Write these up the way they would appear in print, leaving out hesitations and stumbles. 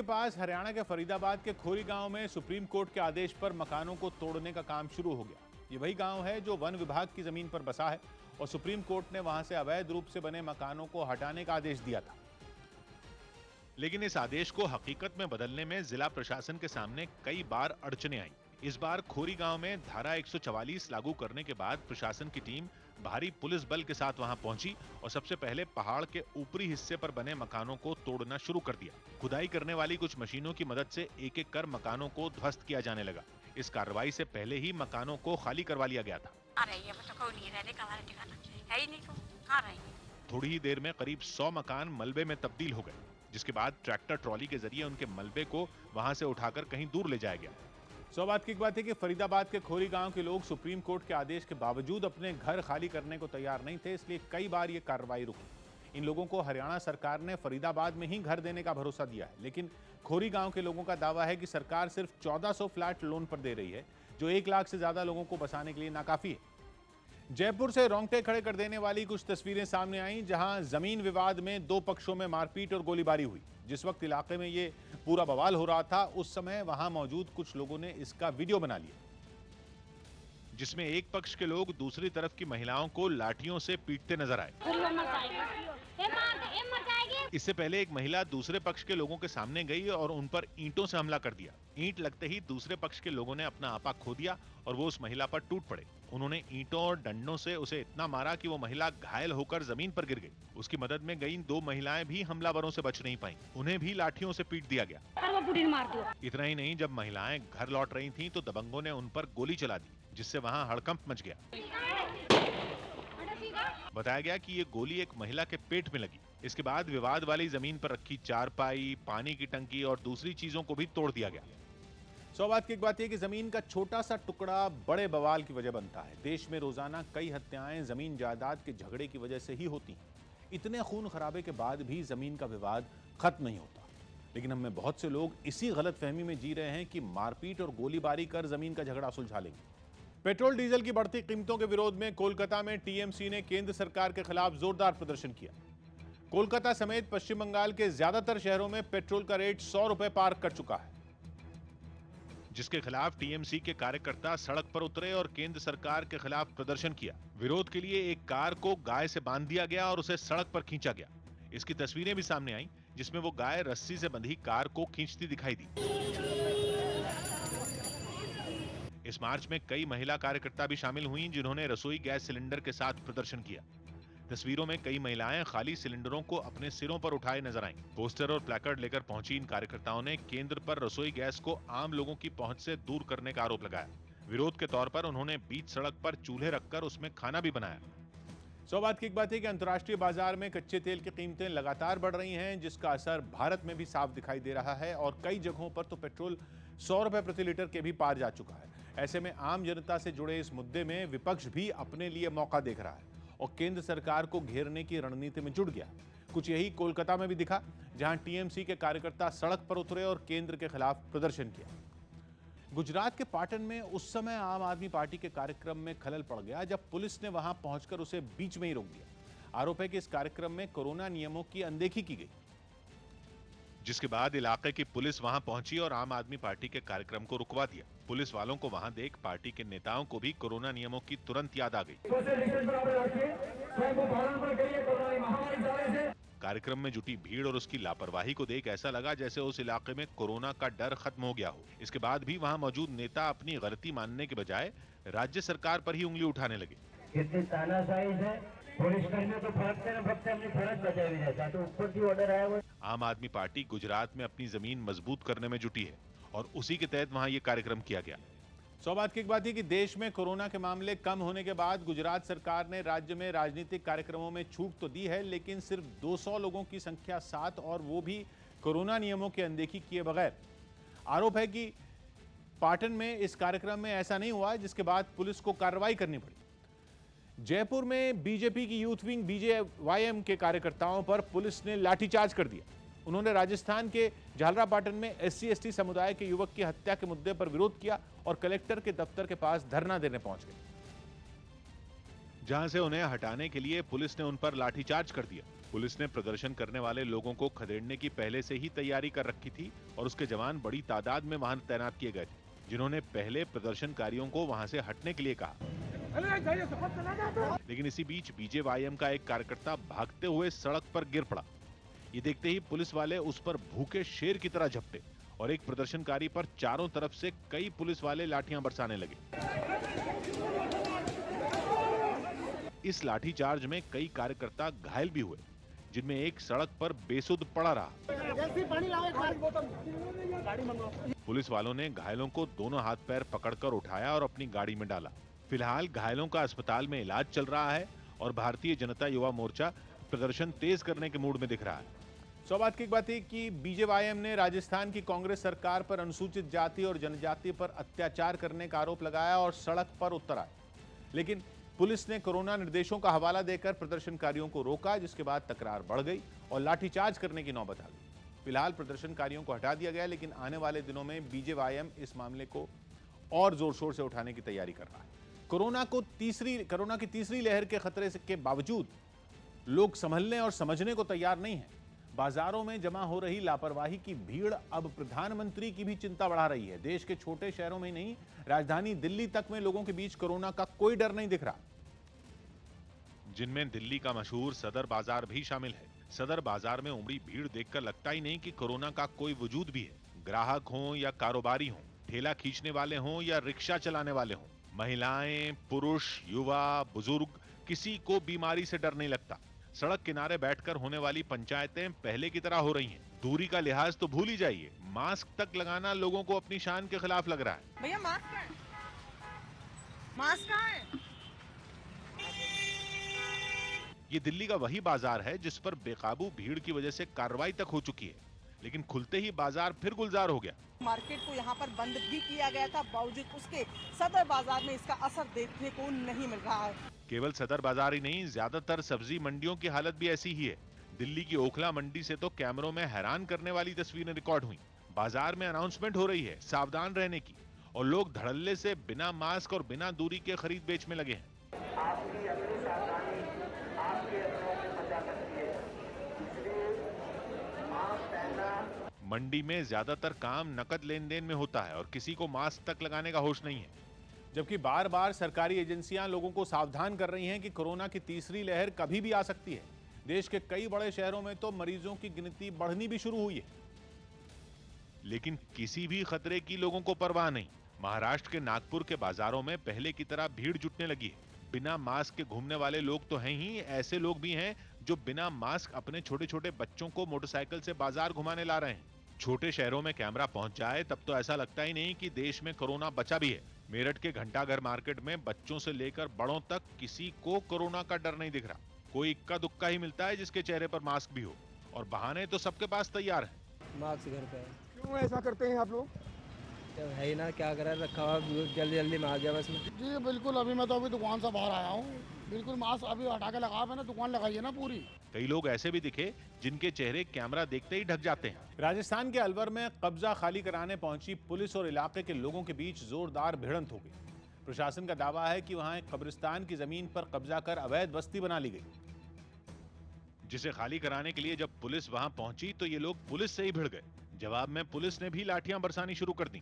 के पास हरियाणा के फरीदाबाद के खोरी गांव में सुप्रीम कोर्ट के आदेश पर मकानों को तोड़ने का काम शुरू हो गया। ये वही गांव है जो वन विभाग की जमीन पर बसा है और सुप्रीम कोर्ट ने वहां से अवैध रूप से बने मकानों को हटाने का आदेश दिया था। लेकिन इस आदेश को हकीकत में बदलने में जिला प्रशासन के सामने कई बार अड़चनें आईं। इस बार खोरी गांव में धारा 144 लागू करने के बाद प्रशासन की टीम भारी पुलिस बल के साथ वहां पहुंची और सबसे पहले पहाड़ के ऊपरी हिस्से पर बने मकानों को तोड़ना शुरू कर दिया। खुदाई करने वाली कुछ मशीनों की मदद से एक एक कर मकानों को ध्वस्त किया जाने लगा। इस कार्रवाई से पहले ही मकानों को खाली करवा लिया गया था। थोड़ी ही देर में करीब 100 मकान मलबे में तब्दील हो गए, जिसके बाद ट्रैक्टर ट्रॉली के जरिए उनके मलबे को वहां से उठाकर कहीं दूर ले जाया गया। सौभाग्य की बात है कि फरीदाबाद के खोरी गांव के लोग सुप्रीम कोर्ट के आदेश के बावजूद अपने घर खाली करने को तैयार नहीं थे, इसलिए कई बार ये कार्रवाई रुकी। इन लोगों को हरियाणा सरकार ने फरीदाबाद में ही घर देने का भरोसा दिया है, लेकिन खोरी गांव के लोगों का दावा है कि सरकार सिर्फ 1400 फ्लैट लोन पर दे रही है, जो 1 लाख से ज्यादा लोगों को बसाने के लिए नाकाफी है। जयपुर से रोंगटे खड़े कर देने वाली कुछ तस्वीरें सामने आईं, जहां जमीन विवाद में 2 पक्षों में मारपीट और गोलीबारी हुई। जिस वक्त इलाके में ये पूरा बवाल हो रहा था, उस समय वहां मौजूद कुछ लोगों ने इसका वीडियो बना लिया, जिसमें एक पक्ष के लोग दूसरी तरफ की महिलाओं को लाठियों से पीटते नजर आए। इससे पहले एक महिला दूसरे पक्ष के लोगों के सामने गई और उन पर ईंटों से हमला कर दिया। ईंट लगते ही दूसरे पक्ष के लोगों ने अपना आपा खो दिया और वो उस महिला पर टूट पड़े। उन्होंने ईंटों और डंडों से उसे इतना मारा कि वो महिला घायल होकर जमीन पर गिर गई। उसकी मदद में गई 2 महिलाएं भी हमलावरों से बच नहीं पाईं। उन्हें भी लाठियों से पीट दिया गया। इतना ही नहीं, जब महिलाएं घर लौट रही थीं तो दबंगों ने उन पर गोली चला दी, जिससे वहां हड़कंप मच गया। बताया गया कि ये गोली एक महिला के पेट में लगी। इसके बाद विवाद वाली जमीन पर रखी चारपाई, पानी की टंकी और दूसरी चीजों को भी तोड़ दिया गया। सौभाग्य की एक बात यह कि जमीन का छोटा सा टुकड़ा बड़े बवाल की वजह बनता है। देश में रोजाना कई हत्याएं जमीन जायदाद के झगड़े की वजह से ही होती हैं। इतने खून खराबे के बाद भी जमीन का विवाद खत्म नहीं होता, लेकिन हमें बहुत से लोग इसी गलतफहमी में जी रहे हैं कि मारपीट और गोलीबारी कर जमीन का झगड़ा सुलझा लेंगे। पेट्रोल डीजल की बढ़ती कीमतों के विरोध में कोलकाता में टीएमसी ने केंद्र सरकार के खिलाफ जोरदार प्रदर्शन किया। कोलकाता समेत पश्चिम बंगाल के ज्यादातर शहरों में पेट्रोल का रेट 100 रुपए पार कर चुका है, जिसके खिलाफ टीएमसी के कार्यकर्ता सड़क पर उतरे और केंद्र सरकार के खिलाफ प्रदर्शन किया। विरोध के लिए एक कार को गाय से बांध दिया गया और उसे सड़क पर खींचा गया। इसकी तस्वीरें भी सामने आईं, जिसमें वो गाय रस्सी से बंधी कार को खींचती दिखाई दी। इस मार्च में कई महिला कार्यकर्ता भी शामिल हुई, जिन्होंने रसोई गैस सिलेंडर के साथ प्रदर्शन किया। तस्वीरों में कई महिलाएं खाली सिलेंडरों को अपने सिरों पर उठाए नजर आईं। पोस्टर और प्लेकार्ड लेकर पहुंची इन कार्यकर्ताओं ने केंद्र पर रसोई गैस को आम लोगों की पहुंच से दूर करने का आरोप लगाया। विरोध के तौर पर उन्होंने बीच सड़क पर चूल्हे रखकर उसमें खाना भी बनाया। सौभाग्य की एक बात है कि अंतर्राष्ट्रीय बाजार में कच्चे तेल की कीमतें लगातार बढ़ रही हैं, जिसका असर भारत में भी साफ दिखाई दे रहा है और कई जगहों पर तो पेट्रोल 100 रुपए प्रति लीटर के भी पार जा चुका है। ऐसे में आम जनता से जुड़े इस मुद्दे में विपक्ष भी अपने लिए मौका देख रहा है और केंद्र सरकार को घेरने की रणनीति में जुट गया। कुछ यही कोलकाता में भी दिखा, जहां टीएमसी के कार्यकर्ता सड़क पर उतरे और केंद्र के खिलाफ प्रदर्शन किया। गुजरात के पाटन में उस समय आम आदमी पार्टी के कार्यक्रम में खलल पड़ गया जब पुलिस ने वहां पहुंचकर उसे बीच में ही रोक दिया। आरोप है कि इस कार्यक्रम में कोरोना नियमों की अनदेखी की गई, जिसके बाद इलाके की पुलिस वहां पहुंची और आम आदमी पार्टी के कार्यक्रम को रुकवा दिया। पुलिस वालों को वहां देख पार्टी के नेताओं को भी कोरोना नियमों की तुरंत याद आ गई। कार्यक्रम में जुटी भीड़ और उसकी लापरवाही को देख ऐसा लगा जैसे उस इलाके में कोरोना का डर खत्म हो गया हो। इसके बाद भी वहां मौजूद नेता अपनी गलती मानने के बजाय राज्य सरकार पर ही उंगली उठाने लगे। कितनी तानाशाही है, पुलिस कर्मियों को फरकते न फरकते अपनी फर्ज बचाए हुए रहता है, तो ऊपर की ऑर्डर आया हुआ। आम आदमी पार्टी गुजरात में अपनी जमीन मजबूत करने में जुटी है और उसी के तहत वहां ये कार्यक्रम किया गया। सौभाग्य की एक बात है कि देश में कोरोना के मामले कम होने के बाद गुजरात सरकार ने राज्य में राजनीतिक कार्यक्रमों में छूट तो दी है, लेकिन सिर्फ 200 लोगों की संख्या साथ, और वो भी कोरोना नियमों की अनदेखी किए बगैर। आरोप है कि पाटन में इस कार्यक्रम में ऐसा नहीं हुआ, जिसके बाद पुलिस को कार्रवाई करनी पड़ी। जयपुर में बीजेपी की यूथ विंग बीजेवाईएम के कार्यकर्ताओं पर पुलिस ने लाठीचार्ज कर दिया। उन्होंने राजस्थान के झालरापाटन में SC/ST समुदाय के युवक की हत्या के मुद्दे पर विरोध किया और कलेक्टर के दफ्तर के पास धरना देने पहुंच गए। जहां से उन्हें हटाने के लिए पुलिस ने उन पर लाठीचार्ज कर दिया। पुलिस ने प्रदर्शन करने वाले लोगों को खदेड़ने की पहले से ही तैयारी कर रखी थी और उसके जवान बड़ी तादाद में वहां तैनात किए गए थे, जिन्होंने पहले प्रदर्शनकारियों को वहां से हटने के लिए कहा। लेकिन इसी बीच बीजेवाईएम का एक कार्यकर्ता भागते हुए सड़क पर गिर पड़ा। ये देखते ही पुलिस वाले उस पर भूखे शेर की तरह झपटे और एक प्रदर्शनकारी पर चारों तरफ से कई पुलिस वाले लाठियां बरसाने लगे। इस लाठीचार्ज में कई कार्यकर्ता घायल भी हुए, जिनमें एक सड़क पर बेसुध पड़ा रहा। पुलिस वालों ने घायलों को दोनों हाथ पैर पकड़कर उठाया और अपनी गाड़ी में डाला। फिलहाल घायलों का अस्पताल में इलाज चल रहा है और भारतीय जनता युवा मोर्चा प्रदर्शन तेज करने के मूड में दिख रहा है। बात की बात है कि बीजेवाईएम ने राजस्थान की कांग्रेस सरकार पर अनुसूचित जाति और जनजाति पर अत्याचार करने का आरोप लगाया और सड़क पर उतर आए, लेकिन पुलिस ने कोरोना निर्देशों का हवाला देकर प्रदर्शनकारियों को रोका, जिसके बाद तकरार बढ़ गई और लाठीचार्ज करने की नौबत आ गई। फिलहाल प्रदर्शनकारियों को हटा दिया गया, लेकिन आने वाले दिनों में बीजेवाईएम इस मामले को और जोर शोर से उठाने की तैयारी कर रहा है। कोरोना की तीसरी लहर के खतरे के बावजूद लोग संभलने और समझने को तैयार नहीं है। बाजारों में जमा हो रही लापरवाही की भीड़ अब प्रधानमंत्री की भी चिंता बढ़ा रही है। देश के छोटे शहरों में नहीं, राजधानी दिल्ली तक में लोगों के बीच कोरोना का कोई डर नहीं दिख रहा, जिनमें दिल्ली का मशहूर सदर बाजार भी शामिल है। सदर बाजार में उमड़ी भीड़ देखकर लगता ही नहीं कि कोरोना का कोई वजूद भी है। ग्राहक हों या कारोबारी हों, ठेला खींचने वाले हों या रिक्शा चलाने वाले हों, महिलाएं, पुरुष, युवा, बुजुर्ग, किसी को बीमारी से डर नहीं लगता। सड़क किनारे बैठकर होने वाली पंचायतें पहले की तरह हो रही हैं। दूरी का लिहाज तो भूल ही जाइए, मास्क तक लगाना लोगों को अपनी शान के खिलाफ लग रहा है। भैया मास्क कहाँ है? मास्क कहाँ है? ये दिल्ली का वही बाजार है जिस पर बेकाबू भीड़ की वजह से कार्रवाई तक हो चुकी है, लेकिन खुलते ही बाजार फिर गुलजार हो गया। मार्केट को यहाँ पर बंद भी किया गया था, बावजूद उसके सदर बाजार में इसका असर देखने को नहीं मिल रहा है। केवल सदर बाजार ही नहीं, ज्यादातर सब्जी मंडियों की हालत भी ऐसी ही है। दिल्ली की ओखला मंडी से तो कैमरों में हैरान करने वाली तस्वीरें रिकॉर्ड हुई। बाजार में अनाउंसमेंट हो रही है सावधान रहने की, और लोग धड़ल्ले से बिना मास्क और बिना दूरी के खरीद बेच में लगे हैं। आपकी अपनी सावधानी आपके अपनों में बचा सकती है, इसलिए मास्क पहनना। मंडी में ज्यादातर काम नकद लेन देन में होता है और किसी को मास्क तक लगाने का होश नहीं है, जबकि बार बार सरकारी एजेंसियां लोगों को सावधान कर रही हैं कि कोरोना की तीसरी लहर कभी भी आ सकती है। देश के कई बड़े शहरों में तो मरीजों की गिनती बढ़नी भी शुरू हुई है, लेकिन किसी भी खतरे की लोगों को परवाह नहीं। महाराष्ट्र के नागपुर के बाजारों में पहले की तरह भीड़ जुटने लगी है। बिना मास्क के घूमने वाले लोग तो हैं ही, ऐसे लोग भी हैं जो बिना मास्क अपने छोटे छोटे बच्चों को मोटरसाइकिल से बाजार घुमाने ला रहे हैं। छोटे शहरों में कैमरा पहुंच जाए तब तो ऐसा लगता ही नहीं कि देश में कोरोना बचा भी है। मेरठ के घंटाघर मार्केट में बच्चों से लेकर बड़ों तक किसी को कोरोना का डर नहीं दिख रहा। कोई इक्का दुक्का ही मिलता है जिसके चेहरे पर मास्क भी हो, और बहाने तो सबके पास तैयार है। मास्क घर पे है। क्यों ऐसा करते हैं आप लोग? तो है ही ना, क्या करा, रखा हुआ जल्दी जल्दी में आ गया बस में। जी बिल्कुल, अभी मैं तो अभी दुकान से बाहर आया हूँ। बिल्कुल मास्क अभी हटा के लगा, मैंने दुकान लगाई है ना पूरी। कई लोग ऐसे भी दिखे जिनके चेहरे कैमरा देखते ही ढक जाते हैं। राजस्थान के अलवर में कब्जा खाली कराने पहुंची पुलिस और इलाके के लोगों के बीच जोरदार भिड़ंत हो गई। प्रशासन का दावा है कि वहां एक कब्रिस्तान की जमीन पर कब्जा कर अवैध बस्ती बना ली गई, जिसे खाली कराने के लिए जब पुलिस वहां पहुंची तो ये लोग पुलिस से ही भिड़ गए। जवाब में पुलिस ने भी लाठियां बरसानी शुरू कर दी।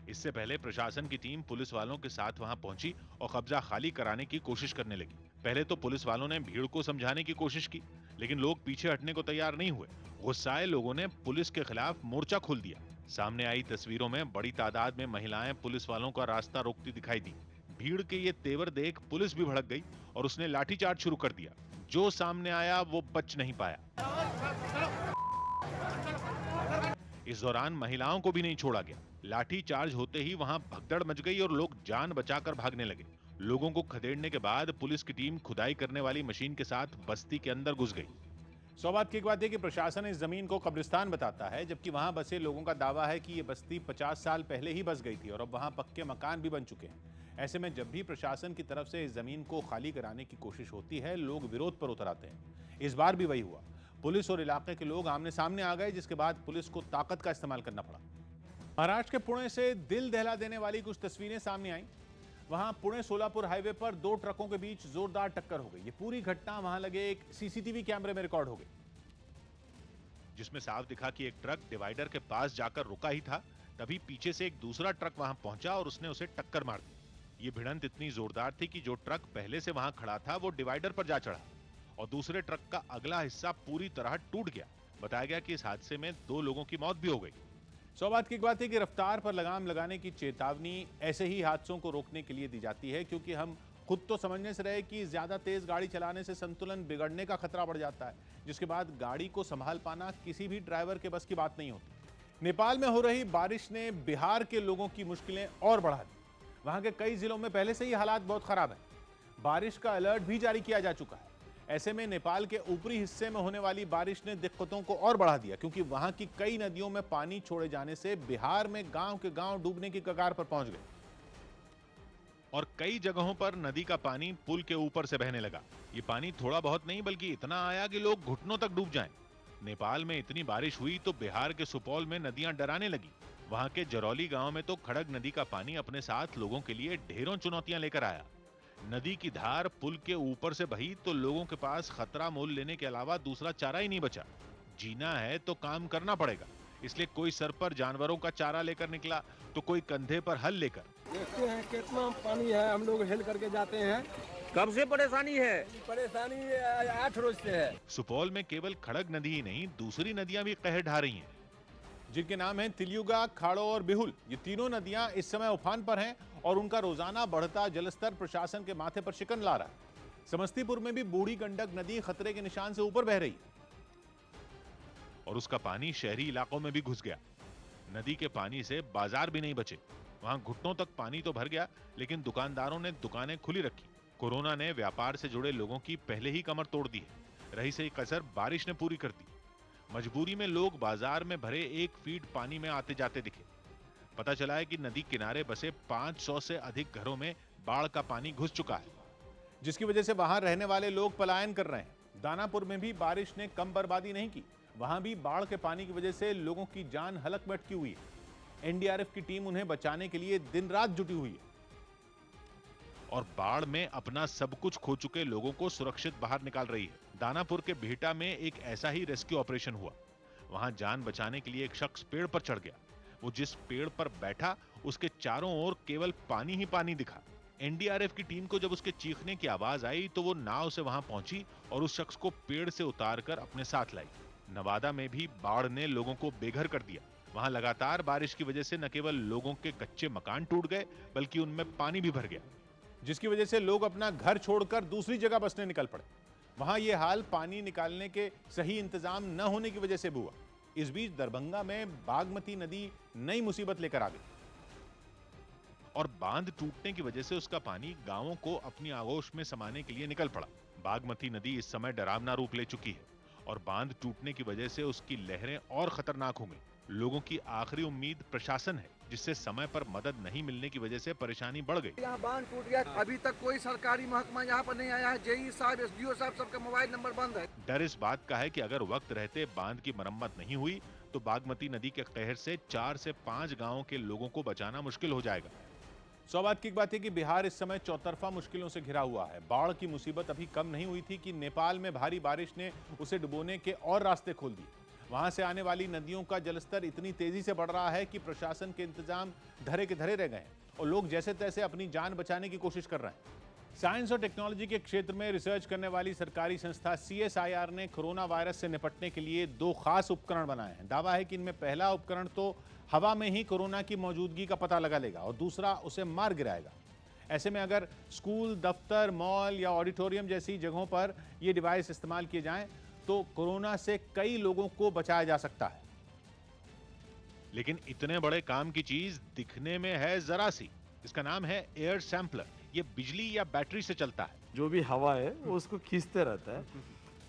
इससे पहले प्रशासन की टीम पुलिस वालों के साथ वहां पहुंची और कब्जा खाली कराने की कोशिश करने लगी। पहले तो पुलिस वालों ने भीड़ को समझाने की कोशिश की, लेकिन लोग पीछे हटने को तैयार नहीं हुए। गुस्साए लोगों ने पुलिस के खिलाफ मोर्चा खोल दिया। सामने आई तस्वीरों में बड़ी तादाद में महिलाएं पुलिस वालों का रास्ता रोकती दिखाई दी। भीड़ के ये तेवर देख पुलिस भी भड़क गई और उसने लाठीचार्ज शुरू कर दिया। जो सामने आया वो बच नहीं पाया। इस दौरान महिलाओं को भी नहीं छोड़ा गया। लाठी चार्ज होते ही वहां भगदड़ मच गई और लोग जान बचाकर भागने लगे। लोगों को खदेड़ने के बाद पुलिस की टीम खुदाई करने वाली मशीन के साथ बस्ती के अंदर घुस गई। सौभाग्य की बात है कि प्रशासन इस जमीन को कब्रिस्तान बताता है, जबकि वहां बसे लोगों का दावा है कि ये बस्ती 50 साल पहले ही बस गई थी और अब वहां पक्के मकान भी बन चुके हैं। ऐसे में जब भी प्रशासन की तरफ से इस जमीन को खाली कराने की कोशिश होती है, लोग विरोध पर उतर आते हैं। इस बार भी वही हुआ। पुलिस और इलाके के लोग आमने सामने आ गए, जिसके बाद पुलिस को ताकत का इस्तेमाल करना पड़ा। महाराष्ट्र के पुणे से दिल दहला देने वाली कुछ तस्वीरें सामने आई। वहां पुणे सोलापुर हाईवे पर दो ट्रकों के बीच जोरदार टक्कर हो गई। ये पूरी घटना वहां लगे एक सीसीटीवी कैमरे में रिकॉर्ड हो गई, जिसमें साफ दिखा कि एक ट्रक डिवाइडर के पास जाकर रुका ही था, तभी पीछे से एक दूसरा ट्रक वहां पहुंचा और उसने उसे टक्कर मार दी। ये भिड़ंत इतनी जोरदार थी कि जो ट्रक पहले से वहां खड़ा था वो डिवाइडर पर जा चढ़ा और दूसरे ट्रक का अगला हिस्सा पूरी तरह टूट गया। बताया गया कि इस हादसे में 2 लोगों की मौत भी हो गई। सौभाग्य की बात है कि रफ्तार पर लगाम लगाने की चेतावनी ऐसे ही हादसों को रोकने के लिए दी जाती है, क्योंकि हम खुद तो समझने से रहे कि ज्यादा तेज गाड़ी चलाने से संतुलन बिगड़ने का खतरा बढ़ जाता है, जिसके बाद गाड़ी को संभाल पाना किसी भी ड्राइवर के बस की बात नहीं होती। नेपाल में हो रही बारिश ने बिहार के लोगों की मुश्किलें और बढ़ा दी। वहां के कई जिलों में पहले से ही हालात बहुत खराब है। बारिश का अलर्ट भी जारी किया जा चुका है। ऐसे में नेपाल के ऊपरी हिस्से में होने वाली बारिश ने दिक्कतों को और बढ़ा दिया, क्योंकि वहां की कई नदियों में पानी छोड़े जाने से बिहार में गांव के गांव डूबने की कगार पर पहुंच गए और कई जगहों पर नदी का पानी पुल के ऊपर से बहने लगा। ये पानी थोड़ा बहुत नहीं बल्कि इतना आया कि लोग घुटनों तक डूब जाएं। नेपाल में इतनी बारिश हुई तो बिहार के सुपौल में नदियां डराने लगी। वहां के जरौली गांव में तो खड़ग नदी का पानी अपने साथ लोगों के लिए ढेरों चुनौतियां लेकर आया। नदी की धार पुल के ऊपर से बही तो लोगों के पास खतरा मोल लेने के अलावा दूसरा चारा ही नहीं बचा। जीना है तो काम करना पड़ेगा, इसलिए कोई सर पर जानवरों का चारा लेकर निकला तो कोई कंधे पर हल लेकर। देखते हैं कितना पानी है, हम लोग हेल करके जाते हैं। कब से परेशानी है? परेशानी 8 रोज से है। सुपौल में केवल खड़ग नदी ही नहीं, दूसरी नदियां भी कहर ढा रही हैं, जिनके नाम हैं तिलियुगा, खाड़ो और बिहुल। ये तीनों नदियां इस समय उफान पर हैं और उनका रोजाना बढ़ता जलस्तर प्रशासन के माथे पर शिकन ला रहा है। समस्तीपुर में भी बूढ़ी गंडक नदी खतरे के निशान से ऊपर बह रही है और उसका पानी शहरी इलाकों में भी घुस गया। नदी के पानी से बाजार भी नहीं बचे। वहां घुटनों तक पानी तो भर गया, लेकिन दुकानदारों ने दुकानें खुली रखी। कोरोना ने व्यापार से जुड़े लोगों की पहले ही कमर तोड़ दी है। रही सही कसर बारिश ने पूरी कर दी। मजबूरी में लोग बाजार में भरे 1 फीट पानी में आते जाते दिखे। पता चला है कि नदी किनारे बसे 500 से अधिक घरों में बाढ़ का पानी घुस चुका है, जिसकी वजह से वहां रहने वाले लोग पलायन कर रहे हैं। दानापुर में भी बारिश ने कम बर्बादी नहीं की। वहां भी बाढ़ के पानी की वजह से लोगों की जान हलक में अटकी हुई है। एनडीआरएफ की टीम उन्हें बचाने के लिए दिन रात जुटी हुई है और बाढ़ में अपना सब कुछ खो चुके लोगों को सुरक्षित बाहर निकाल रही है। दानापुर के बिहटा में एक ऐसा ही रेस्क्यू ऑपरेशन हुआ। वहां जान बचाने के लिए एक शख्स पेड़ पर चढ़ गया। वो जिस पेड़ पर बैठा उसके चारों ओर केवल पानी ही पानी दिखा। एनडीआरएफ की टीम को जब उसके चीखने की आवाज आई तो वो नाव से वहां पहुंची और उस शख्स को पेड़ से उतारकर अपने साथ लाई। नवादा में भी बाढ़ ने लोगों को बेघर कर दिया। वहां लगातार बारिश की वजह से न केवल लोगों के कच्चे मकान टूट गए बल्कि उनमें पानी भी भर गया, जिसकी वजह से लोग अपना घर छोड़कर दूसरी जगह बसने निकल पड़े। वहां यह हाल पानी निकालने के सही इंतजाम न होने की वजह से हुआ। इस बीच दरभंगा में बागमती नदी नई मुसीबत लेकर आ गई और बांध टूटने की वजह से उसका पानी गांवों को अपनी आगोश में समाने के लिए निकल पड़ा। बागमती नदी इस समय डरावना रूप ले चुकी है और बांध टूटने की वजह से उसकी लहरें और खतरनाक हो गई। लोगों की आखिरी उम्मीद प्रशासन है, जिससे समय पर मदद नहीं मिलने की वजह से परेशानी बढ़ गई। यहाँ बांध टूट गया, अभी तक कोई सरकारी महकमा यहाँ पर नहीं आया है। जेई साहब, एसडीओ साहब, सबका मोबाइल नंबर बंद है। डर इस बात का है कि अगर वक्त रहते बांध की मरम्मत नहीं हुई तो बागमती नदी के कहर से 4 से 5 गांवों के लोगों को बचाना मुश्किल हो जाएगा। सौभाग्य की बात है कि बिहार इस समय चौतरफा मुश्किलों से घिरा हुआ है। बाढ़ की मुसीबत अभी कम नहीं हुई थी कि नेपाल में भारी बारिश ने उसे डुबोने के और रास्ते खोल दिए। वहां से आने वाली नदियों का जलस्तर इतनी तेजी से बढ़ रहा है कि प्रशासन के इंतजाम धरे के धरे रह गए हैं और लोग जैसे तैसे अपनी जान बचाने की कोशिश कर रहे हैं। साइंस और टेक्नोलॉजी के क्षेत्र में रिसर्च करने वाली सरकारी संस्था CSIR ने कोरोना वायरस से निपटने के लिए 2 खास उपकरण बनाए हैं। दावा है कि इनमें पहला उपकरण तो हवा में ही कोरोना की मौजूदगी का पता लगा लेगा और दूसरा उसे मार गिराएगा। ऐसे में अगर स्कूल, दफ्तर, मॉल या ऑडिटोरियम जैसी जगहों पर ये डिवाइस इस्तेमाल किए जाएं तो कोरोना से कई लोगों को बचाया जा सकता है। लेकिन इतने बड़े काम की चीज दिखने में है जरा सी। इसका नाम है एयर सैंपलर। ये बिजली या बैटरी से चलता है। जो भी हवा है वो उसको खींचते रहता है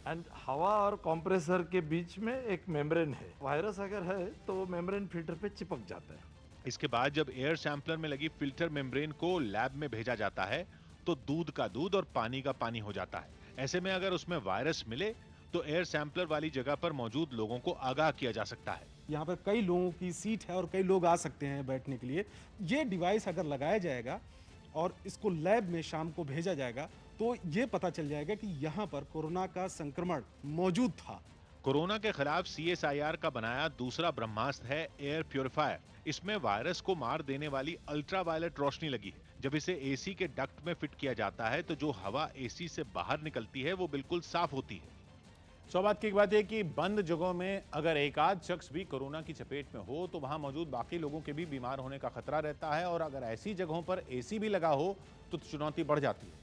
एंड हवा और कंप्रेसर के बीच में एक मेम्ब्रेन है। वायरस अगर है तो वो मेम्ब्रेन फिल्टर पे चिपक जाता है। इसके बाद जब एयर सैंपलर में लगी फिल्टर मेम्ब्रेन को लैब में भेजा जाता है तो दूध का दूध और पानी का पानी हो जाता है। ऐसे में अगर उसमें वायरस मिले तो एयर सैंपलर वाली जगह पर मौजूद लोगों को आगाह किया जा सकता है। यहाँ पर कई लोगों की सीट है और कई लोग आ सकते हैं बैठने के लिए। ये डिवाइस अगर लगाया जाएगा और इसको लैब में शाम को भेजा जाएगा तो ये पता चल जाएगा कि यहाँ पर कोरोना का संक्रमण मौजूद था। कोरोना के खिलाफ CSIR का बनाया दूसरा ब्रह्मास्त्र है एयर प्यूरिफायर। इसमें वायरस को मार देने वाली अल्ट्रावायलेट रोशनी लगी है। जब इसे AC के डक्ट में फिट किया जाता है तो जो हवा AC से बाहर निकलती है वो बिल्कुल साफ होती है। सौभाग्य की एक बात है कि बंद जगहों में अगर एक आध शख्स भी कोरोना की चपेट में हो तो वहां मौजूद बाकी लोगों के भी बीमार होने का खतरा रहता है, और अगर ऐसी जगहों पर AC भी लगा हो तो चुनौती बढ़ जाती है।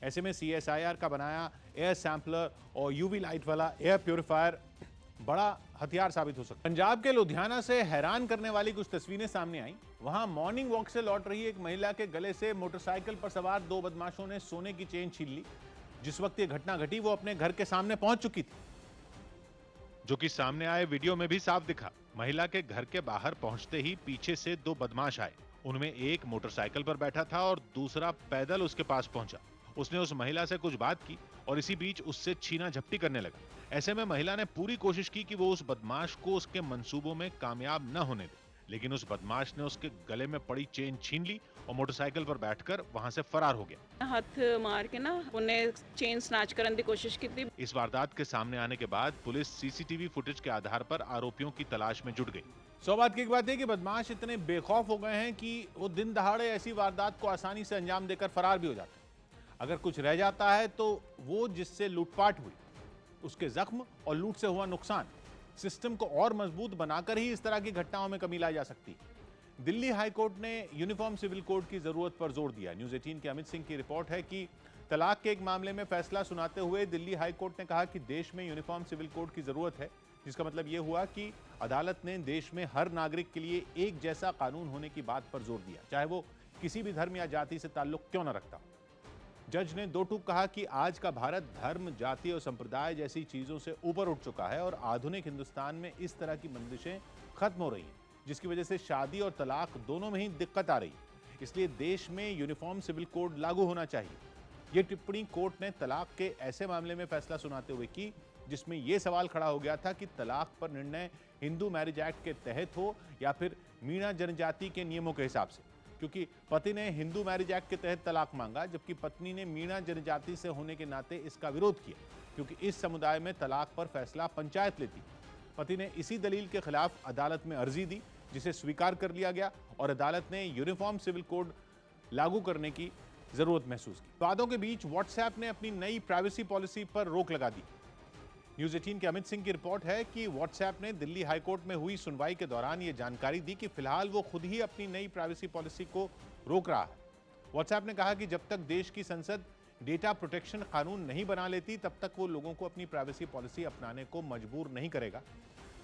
ऐसे में CSIR का बनाया एयर सैंपलर और UV लाइट वाला एयर प्यूरिफायर बड़ा हथियार साबित हो सकता है। पंजाब के लुधियाना से हैरान करने वाली कुछ तस्वीरें सामने आई। वहां मॉर्निंग वॉक से लौट रही एक महिला के गले से मोटरसाइकिल पर सवार दो बदमाशों ने सोने की चेन छीन ली। जिस वक्त ये घटना घटी वो अपने घर के सामने पहुंच चुकी थी, जो कि सामने आए वीडियो में भी साफ दिखा। महिला के घर के बाहर पहुंचते ही पीछे से दो बदमाश आए। उनमें एक मोटरसाइकिल पर बैठा था और दूसरा पैदल उसके पास पहुंचा। उसने उस महिला से कुछ बात की और इसी बीच उससे छीना झपटी करने लगा। ऐसे में महिला ने पूरी कोशिश की कि वो उस बदमाश को उसके मंसूबों में कामयाब न होने दे, लेकिन उस बदमाश ने उसके गले में पड़ी चेन छीन ली और मोटरसाइकिल पर बैठकर वहां से फरार हो गया। हथ मार के ना उन्हें चेन स्नैच करने की कोशिश की थी। इस वारदात के सामने आने के बाद पुलिस CCTV फुटेज के आधार पर आरोपियों की तलाश में जुट गई। सौभाग्य की एक बात है कि बदमाश इतने बेखौफ हो गए हैं कि वो दिन दहाड़े ऐसी वारदात को आसानी से अंजाम देकर फरार भी हो जाते हैं। अगर कुछ रह जाता है तो वो जिससे लूटपाट हुई, उसके जख्म और लूट से हुआ नुकसान। सिस्टम को और मजबूत बनाकर ही इस तरह की घटनाओं में कमी लाई जा सकती है। दिल्ली हाईकोर्ट ने यूनिफॉर्म सिविल कोड की जरूरत पर जोर दिया। न्यूज़ 18 के अमित सिंह की रिपोर्ट है कि तलाक के एक मामले में फैसला सुनाते हुए दिल्ली हाईकोर्ट ने कहा कि देश में यूनिफॉर्म सिविल कोड की जरूरत है, जिसका मतलब यह हुआ कि अदालत ने देश में हर नागरिक के लिए एक जैसा कानून होने की बात पर जोर दिया, चाहे वो किसी भी धर्म या जाति से ताल्लुक क्यों न रखता। जज ने दो टूक कहा कि आज का भारत धर्म, जाति और संप्रदाय जैसी चीजों से ऊपर उठ चुका है और आधुनिक हिंदुस्तान में इस तरह की बंदिशें खत्म हो रही हैं, जिसकी वजह से शादी और तलाक दोनों में ही दिक्कत आ रही है। इसलिए देश में यूनिफॉर्म सिविल कोड लागू होना चाहिए। यह टिप्पणी कोर्ट ने तलाक के ऐसे मामले में फैसला सुनाते हुए की जिसमें यह सवाल खड़ा हो गया था कि तलाक पर निर्णय हिंदू मैरिज एक्ट के तहत हो या फिर मीणा जनजाति के नियमों के हिसाब से, क्योंकि पति ने हिंदू मैरिज एक्ट के तहत तलाक मांगा जबकि पत्नी ने मीणा जनजाति से होने के नाते इसका विरोध किया, क्योंकि इस समुदाय में तलाक पर फैसला पंचायत लेती। पति ने इसी दलील के खिलाफ अदालत में अर्जी दी, जिसे स्वीकार कर लिया गया और अदालत ने यूनिफॉर्म सिविल कोड लागू करने की जरूरत महसूस की। वादों के बीच व्हाट्सएप ने अपनी नई प्राइवेसी पॉलिसी पर रोक लगा दी। न्यूज़ 18 के अमित सिंह की रिपोर्ट है कि व्हाट्सएप ने दिल्ली हाईकोर्ट में हुई सुनवाई के दौरान ये जानकारी दी कि फिलहाल वो खुद ही अपनी नई प्राइवेसी पॉलिसी को रोक रहा है। व्हाट्सएप ने कहा कि जब तक देश की संसद डेटा प्रोटेक्शन कानून नहीं बना लेती तब तक वो लोगों को अपनी प्राइवेसी पॉलिसी अपनाने को मजबूर नहीं करेगा।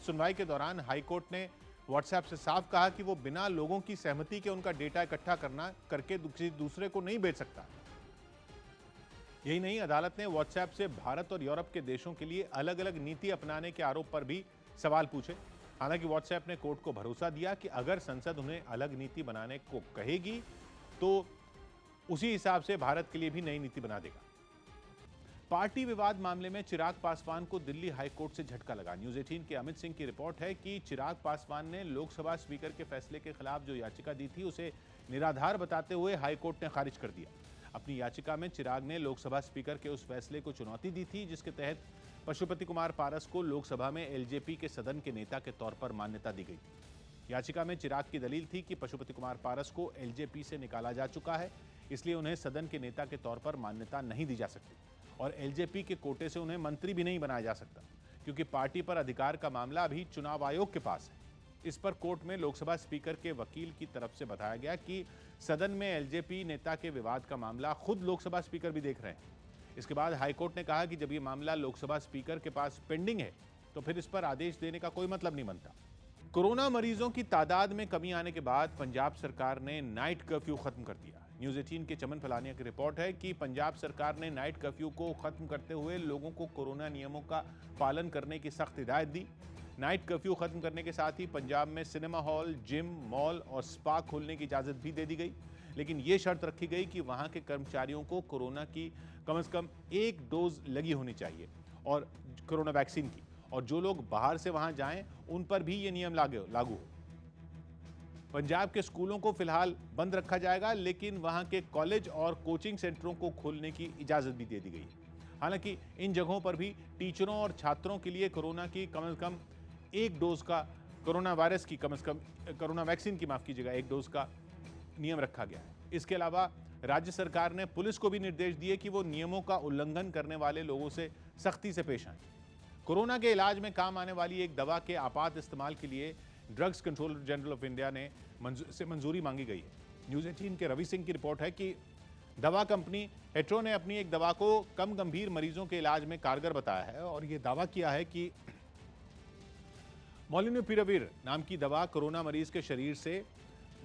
सुनवाई के दौरान हाईकोर्ट ने व्हाट्सएप से साफ कहा कि वो बिना लोगों की सहमति के उनका डेटा इकट्ठा करके किसी दूसरे को नहीं बेच सकता। यही नहीं, अदालत ने व्हाट्सएप से भारत और यूरोप के देशों के लिए अलग अलग नीति अपनाने के आरोप पर भी सवाल पूछे। हालांकि व्हाट्सएप ने कोर्ट को भरोसा दिया कि अगर संसद उन्हें अलग नीति बनाने को कहेगी तो उसी हिसाब से भारत के लिए भी नई नीति बना देगा। पार्टी विवाद मामले में चिराग पासवान को दिल्ली हाईकोर्ट से झटका लगा। न्यूज़ 18 के अमित सिंह की रिपोर्ट है कि चिराग पासवान ने लोकसभा स्पीकर के फैसले के खिलाफ जो याचिका दी थी उसे निराधार बताते हुए हाईकोर्ट ने खारिज कर दिया। अपनी याचिका में चिराग ने लोकसभा स्पीकर के उस फैसले को चुनौती दी थी जिसके तहत पशुपति कुमार पारस को लोकसभा में एलजेपी के सदन के नेता के तौर पर मान्यता दी गई। याचिका में चिराग की दलील थी कि पशुपति कुमार पारस को एलजेपी से निकाला जा चुका है, इसलिए उन्हें सदन के नेता के तौर पर मान्यता नहीं दी जा सकती और एलजेपी के कोटे से उन्हें मंत्री भी नहीं बनाया जा सकता, क्योंकि पार्टी पर अधिकार का मामला अभी चुनाव आयोग के पास है। इस पर कोर्ट में लोकसभा स्पीकर के वकील की तरफ से बताया गया कि सदन में एलजेपी नेता के विवाद का मामला खुद लोकसभा स्पीकर भी देख रहे हैं। इसके बाद हाईकोर्ट ने कहा कि जब ये मामला लोकसभा स्पीकर के पास पेंडिंग है तो फिर इस पर आदेश देने का कोई मतलब नहीं बनता। कोरोना मरीजों की तादाद में कमी आने के बाद पंजाब सरकार ने नाइट कर्फ्यू खत्म कर दिया। न्यूज़ 18 के चमन फलानिया की रिपोर्ट है कि पंजाब सरकार ने नाइट कर्फ्यू को खत्म करते हुए लोगों को कोरोना नियमों का पालन करने की सख्त हिदायत दी। नाइट कर्फ्यू खत्म करने के साथ ही पंजाब में सिनेमा हॉल, जिम, मॉल और स्पा खोलने की इजाज़त भी दे दी गई, लेकिन ये शर्त रखी गई कि वहाँ के कर्मचारियों को कोरोना की कम से कम एक डोज लगी होनी चाहिए और कोरोना वैक्सीन की, और जो लोग बाहर से वहाँ जाएं उन पर भी ये नियम लागू हो। पंजाब के स्कूलों को फिलहाल बंद रखा जाएगा, लेकिन वहां के कॉलेज और कोचिंग सेंटरों को खोलने की इजाजत भी दे दी गई है। हालांकि इन जगहों पर भी टीचरों और छात्रों के लिए कोरोना वैक्सीन की एक डोज का नियम रखा गया है। इसके अलावा राज्य सरकार ने पुलिस को भी निर्देश दिए कि वो नियमों का उल्लंघन करने वाले लोगों से सख्ती से पेश आए। कोरोना के इलाज में काम आने वाली एक दवा के आपात इस्तेमाल के लिए drugs controller general of India ने मंजूरी मांगी गई है। न्यूज़ 18 के रवि सिंह की रिपोर्ट है कि दवा कंपनी हेट्रो ने अपनी एक दवा को कम गंभीर मरीजों के इलाज में कारगर बताया है और ये दावा किया है कि मोलनुपिराविर नाम की दवा कोरोना मरीज के शरीर से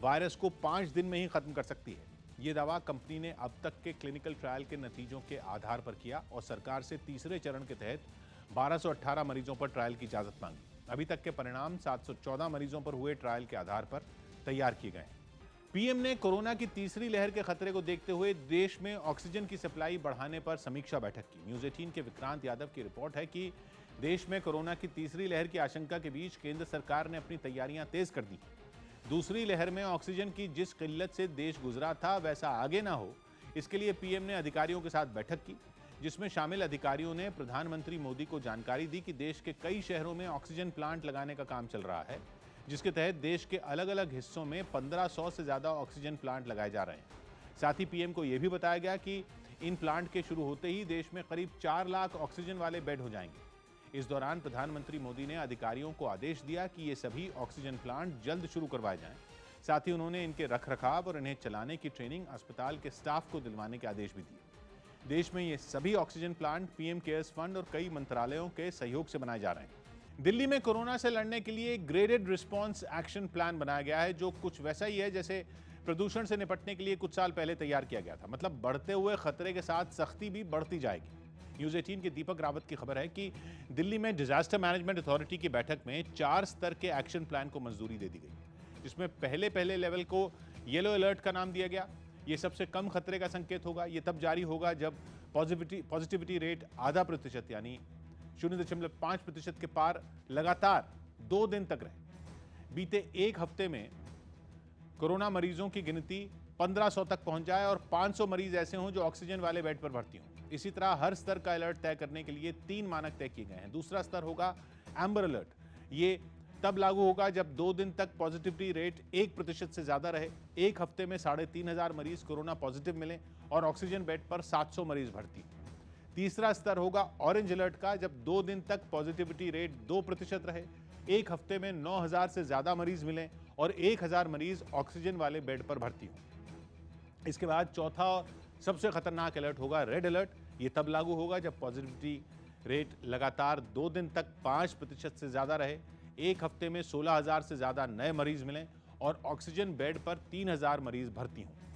वायरस को 5 दिन में ही खत्म कर सकती है। ये दावा कंपनी ने अब तक के क्लिनिकल ट्रायल के नतीजों के आधार पर किया और सरकार से तीसरे चरण के तहत 1218 मरीजों पर ट्रायल की इजाजत मांगी। अभी तक के परिणाम 714 मरीजों पर हुए ट्रायल के आधार पर तैयार किए गए हैं। पीएम ने कोरोना की तीसरी लहर के खतरे को देखते हुए देश में ऑक्सीजन की सप्लाई बढ़ाने पर समीक्षा बैठक की। न्यूज़ 18 के विक्रांत यादव की रिपोर्ट है कि देश में कोरोना की तीसरी लहर की आशंका के बीच केंद्र सरकार ने अपनी तैयारियां तेज कर दी। दूसरी लहर में ऑक्सीजन की जिस किल्लत से देश गुजरा था वैसा आगे ना हो, इसके लिए पीएम ने अधिकारियों के साथ बैठक की, जिसमें शामिल अधिकारियों ने प्रधानमंत्री मोदी को जानकारी दी कि देश के कई शहरों में ऑक्सीजन प्लांट लगाने का काम चल रहा है, जिसके तहत देश के अलग अलग हिस्सों में 1500 से ज़्यादा ऑक्सीजन प्लांट लगाए जा रहे हैं। साथ ही पीएम को यह भी बताया गया कि इन प्लांट के शुरू होते ही देश में करीब 4 लाख ऑक्सीजन वाले बेड हो जाएंगे। इस दौरान प्रधानमंत्री मोदी ने अधिकारियों को आदेश दिया कि ये सभी ऑक्सीजन प्लांट जल्द शुरू करवाए जाएं। साथ ही उन्होंने इनके रखरखाव और इन्हें चलाने की ट्रेनिंग अस्पताल के स्टाफ को दिलवाने के आदेश भी दिए। देश में ये सभी oxygen plant PM cares fund और कई मंत्रालयों के सहयोग से बनाए जा रहे हैं। दिल्ली में कोरोना से लड़ने के लिए ग्रेडेड रिस्पांस एक्शन प्लान बनाया गया है, जो कुछ वैसा ही है जैसे प्रदूषण से निपटने के लिए कुछ साल पहले तैयार किया गया था। मतलब बढ़ते हुए खतरे के साथ सख्ती भी बढ़ती जाएगी। न्यूज़ 18 के दीपक रावत की खबर है कि दिल्ली में डिजास्टर मैनेजमेंट अथॉरिटी की बैठक में 4 स्तर के एक्शन प्लान को मंजूरी दे दी गई, जिसमें पहले लेवल को येलो अलर्ट का नाम दिया गया। ये सबसे कम खतरे का संकेत होगा। ये तब जारी होगा जब पॉजिटिविटी रेट 0.5% यानी 0.5% के पार लगातार 2 दिन तक रहे। बीते एक हफ्ते में कोरोना मरीजों की गिनती 1500 तक पहुंच जाए और 500 मरीज ऐसे हों जो ऑक्सीजन वाले बेड पर भर्ती हों। इसी तरह हर स्तर का अलर्ट तय करने के लिए 3 मानक तय किए गए हैं। दूसरा स्तर होगा एम्बर अलर्ट। ये तब लागू होगा जब 2 दिन तक पॉजिटिविटी रेट 1% से ज्यादा रहे, एक हफ्ते में 3500 मरीज कोरोना पॉजिटिव मिले और ऑक्सीजन बेड पर 700 मरीज भर्ती। तीसरा स्तर होगा ऑरेंज अलर्ट का, जब 2 दिन तक पॉजिटिविटी रेट 2% रहे, एक हफ्ते में 9000 से ज्यादा मरीज मिले और 1000 मरीज ऑक्सीजन वाले बेड पर भर्ती हों। इसके बाद चौथा और सबसे खतरनाक अलर्ट होगा रेड अलर्ट। ये तब लागू होगा जब पॉजिटिविटी रेट लगातार 2 दिन तक 5% से ज्यादा रहे, एक हफ्ते में 16000 से ज्यादा नए मरीज मिलें और ऑक्सीजन बेड पर 3000 मरीज भर्ती हों।